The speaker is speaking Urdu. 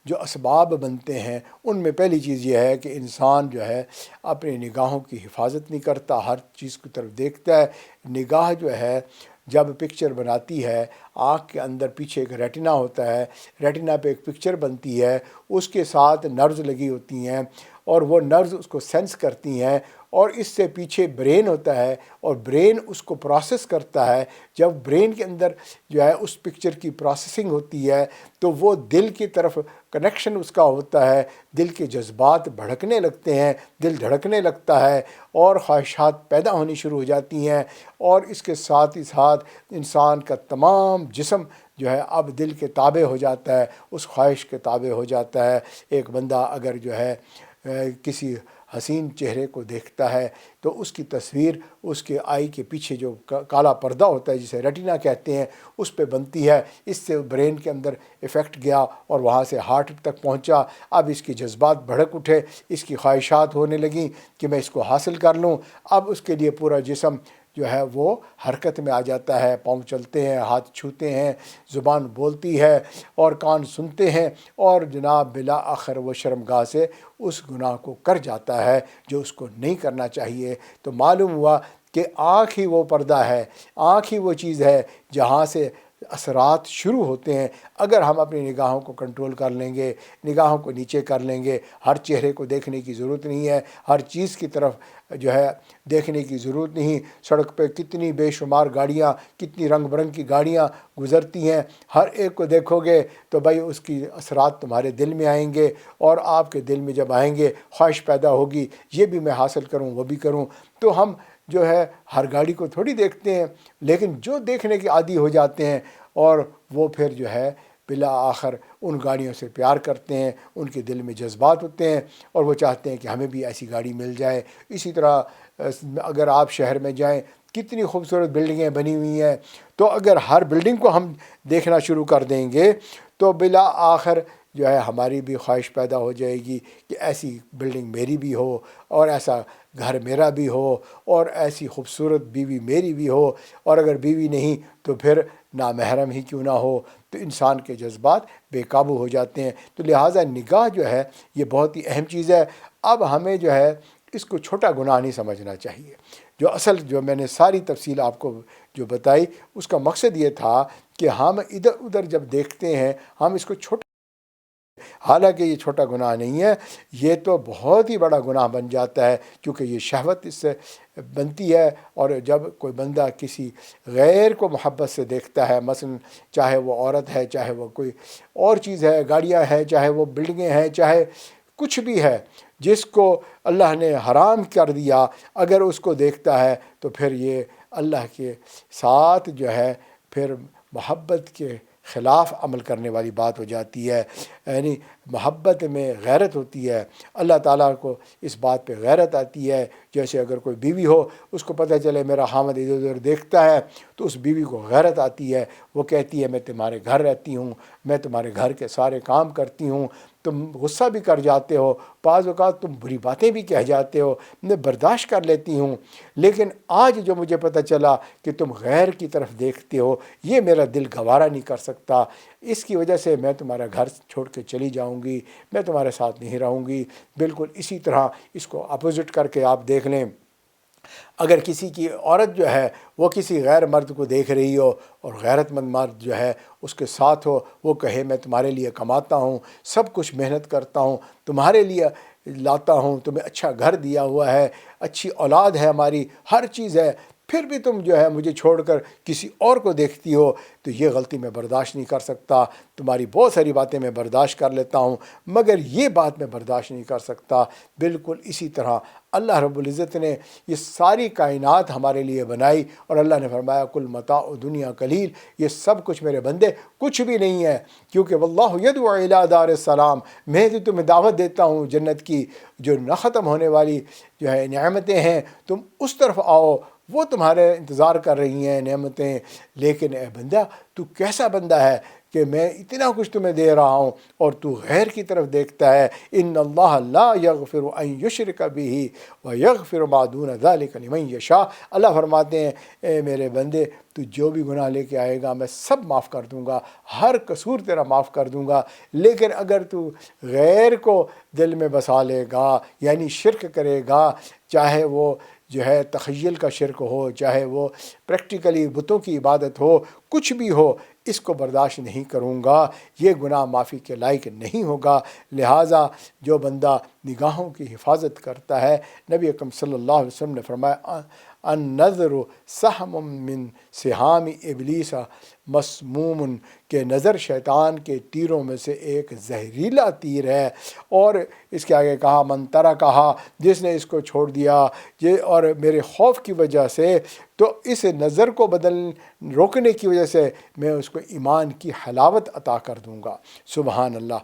جو اسباب بنتے ہیں ان میں پہلی چیز یہ ہے کہ انسان جو ہے اپنی نگاہوں کی حفاظت نہیں کرتا، ہر چیز کی طرف دیکھتا ہے۔ نگاہ جو ہے جب پکچر بناتی ہے، آنکھ کے اندر پیچھے ایک ریٹنا ہوتا ہے، ریٹنا پہ ایک پکچر بنتی ہے، اس کے ساتھ نرز لگی ہوتی ہیں اور وہ نرز اس کو سینس کرتی ہیں، اور اس سے پیچھے برین ہوتا ہے اور برین اس کو پروسیس کرتا ہے۔ جب برین کے اندر جو ہے اس پکچر کی پروسیسنگ ہوتی ہے تو وہ دل کی طرف کنیکشن اس کا ہوتا ہے، دل کے جذبات بھڑکنے لگتے ہیں، دل دھڑکنے لگتا ہے اور خواہشات پیدا ہونی شروع ہو جاتی ہیں، اور اس کے ساتھ ہی ساتھ انسان کا تمام جسم جو ہے اب دل کے تابع ہو جاتا ہے، اس خواہش کے تابع ہو جاتا ہے۔ ایک بندہ اگر جو ہے کسی حسین چہرے کو دیکھتا ہے تو اس کی تصویر اس کے آئی کے پیچھے جو کالا پردہ ہوتا ہے جسے ریٹنا کہتے ہیں اس پہ بنتی ہے۔ اس سے برین کے اندر ایفیکٹ گیا اور وہاں سے ہارٹ تک پہنچا، اب اس کے جذبات بھڑک اٹھے، اس کی خواہشات ہونے لگیں کہ میں اس کو حاصل کر لوں۔ اب اس کے لیے پورا جسم جو ہے وہ حرکت میں آ جاتا ہے، پاؤں چلتے ہیں، ہاتھ چھوتے ہیں، زبان بولتی ہے اور کان سنتے ہیں، اور جناب بلا آخر وہ شرمگاہ سے اس گناہ کو کر جاتا ہے جو اس کو نہیں کرنا چاہیے۔ تو معلوم ہوا کہ آنکھ ہی وہ پردہ ہے، آنکھ ہی وہ چیز ہے جہاں سے اثرات شروع ہوتے ہیں۔ اگر ہم اپنی نگاہوں کو کنٹرول کر لیں گے، نگاہوں کو نیچے کر لیں گے، ہر چہرے کو دیکھنے کی ضرورت نہیں ہے، ہر چیز کی طرف جو ہے دیکھنے کی ضرورت نہیں۔ سڑک پہ کتنی بے شمار گاڑیاں، کتنی رنگ برنگ کی گاڑیاں گزرتی ہیں، ہر ایک کو دیکھو گے تو بھائی اس کی اثرات تمہارے دل میں آئیں گے، اور آپ کے دل میں جب آئیں گے خواہش پیدا ہوگی یہ بھی میں حاصل کروں، وہ بھی کروں۔ تو ہم جو ہے ہر گاڑی کو تھوڑی دیکھتے ہیں، لیکن جو دیکھنے کے عادی ہو جاتے ہیں اور وہ پھر جو ہے بلا آخر ان گاڑیوں سے پیار کرتے ہیں، ان کے دل میں جذبات ہوتے ہیں اور وہ چاہتے ہیں کہ ہمیں بھی ایسی گاڑی مل جائے۔ اسی طرح اگر آپ شہر میں جائیں کتنی خوبصورت بلڈنگیں بنی ہوئی ہیں، تو اگر ہر بلڈنگ کو ہم دیکھنا شروع کر دیں گے تو بلا آخر جو ہے ہماری بھی خواہش پیدا ہو جائے گی کہ ایسی بلڈنگ میری بھی ہو، اور ایسا گھر میرا بھی ہو، اور ایسی خوبصورت بیوی میری بھی ہو، اور اگر بیوی نہیں تو پھر نامحرم ہی کیوں نہ ہو۔ تو انسان کے جذبات بے قابو ہو جاتے ہیں۔ تو لہٰذا نگاہ جو ہے یہ بہت ہی اہم چیز ہے۔ اب ہمیں جو ہے اس کو چھوٹا گناہ نہیں سمجھنا چاہیے۔ جو میں نے ساری تفصیل آپ کو جو بتائی اس کا مقصد یہ تھا کہ ہم ادھر ادھر جب دیکھتے ہیں ہم اس کو چھوٹا، حالانکہ یہ چھوٹا گناہ نہیں ہے، یہ تو بہت ہی بڑا گناہ بن جاتا ہے، کیونکہ یہ شہوت اس سے بنتی ہے۔ اور جب کوئی بندہ کسی غیر کو محبت سے دیکھتا ہے، مثلا چاہے وہ عورت ہے، چاہے وہ کوئی اور چیز ہے، گاڑیاں ہیں، چاہے وہ بلڈنگیں ہیں، چاہے کچھ بھی ہے جس کو اللہ نے حرام کر دیا، اگر اس کو دیکھتا ہے تو پھر یہ اللہ کے ساتھ جو ہے پھر محبت کے خلاف عمل کرنے والی بات ہو جاتی ہے۔ یعنی محبت میں غیرت ہوتی ہے، اللہ تعالیٰ کو اس بات پہ غیرت آتی ہے۔ جیسے اگر کوئی بیوی ہو، اس کو پتہ چلے میرا خامد ادھر ادھر دیکھتا ہے تو اس بیوی کو غیرت آتی ہے، وہ کہتی ہے میں تمہارے گھر رہتی ہوں، میں تمہارے گھر کے سارے کام کرتی ہوں، تم غصہ بھی کر جاتے ہو، بعض اوقات تم بری باتیں بھی کہہ جاتے ہو، میں برداشت کر لیتی ہوں، لیکن آج جو مجھے پتہ چلا کہ تم غیر کی طرف دیکھتے ہو یہ میرا دل گوارا نہیں کر سکتا، اس کی وجہ سے میں تمہارا گھر چھوڑ کے چلی جاؤں گی، میں تمہارے ساتھ نہیں رہوں گی۔ بالکل اسی طرح اس کو اپوزٹ کر کے آپ دیکھ لیں، اگر کسی کی عورت جو ہے وہ کسی غیر مرد کو دیکھ رہی ہو اور غیرت مند مرد جو ہے اس کے ساتھ ہو، وہ کہے میں تمہارے لیے کماتا ہوں، سب کچھ محنت کرتا ہوں، تمہارے لیے لاتا ہوں، تمہیں اچھا گھر دیا ہوا ہے، اچھی اولاد ہے، ہماری ہر چیز ہے، پھر بھی تم جو ہے مجھے چھوڑ کر کسی اور کو دیکھتی ہو، تو یہ غلطی میں برداشت نہیں کر سکتا۔ تمہاری بہت ساری باتیں میں برداشت کر لیتا ہوں مگر یہ بات میں برداشت نہیں کر سکتا۔ بالکل اسی طرح اللہ رب العزت نے یہ ساری کائنات ہمارے لیے بنائی اور اللہ نے فرمایا کل متاع دنیا قلیل، یہ سب کچھ میرے بندے کچھ بھی نہیں ہے، کیونکہ واللہ یدعو الی دار السلام، میں تو تمہیں دعوت دیتا ہوں جنت کی جو نہ ختم ہونے والی جو ہے نعمتیں ہیں، تم اس طرف آؤ، وہ تمہارے انتظار کر رہی ہیں نعمتیں۔ لیکن اے بندہ تو کیسا بندہ ہے کہ میں اتنا کچھ تمہیں دے رہا ہوں اور تو غیر کی طرف دیکھتا ہے۔ ان اللہ لا یغفر ان یشرک بہ ویغفر ما دون ذلک لمن یشاء۔ اللہ فرماتے ہیں اے میرے بندے تو جو بھی گناہ لے کے آئے گا میں سب معاف کر دوں گا، ہر قصور تیرا معاف کر دوں گا، لیکن اگر تو غیر کو دل میں بسا لے گا یعنی شرک کرے گا، چاہے وہ جو ہے تخیل کا شرک ہو، چاہے وہ پریکٹیکلی بتوں کی عبادت ہو، کچھ بھی ہو، اس کو برداشت نہیں کروں گا، یہ گناہ معافی کے لائق نہیں ہوگا۔ لہٰذا جو بندہ نگاہوں کی حفاظت کرتا ہے، نبی اکرم صلی اللہ علیہ وسلم نے فرمایا النظر سہم من سہام ابلیس مسموم، کہ نظر شیطان کے تیروں میں سے ایک زہریلا تیر ہے، اور اس کے آگے کہا من ترکھا، جس نے اس کو چھوڑ دیا اور میرے خوف کی وجہ سے، تو اس نظر کو روکنے کی وجہ سے میں اس کو ایمان کی حلاوت عطا کر دوں گا۔ سبحان اللہ۔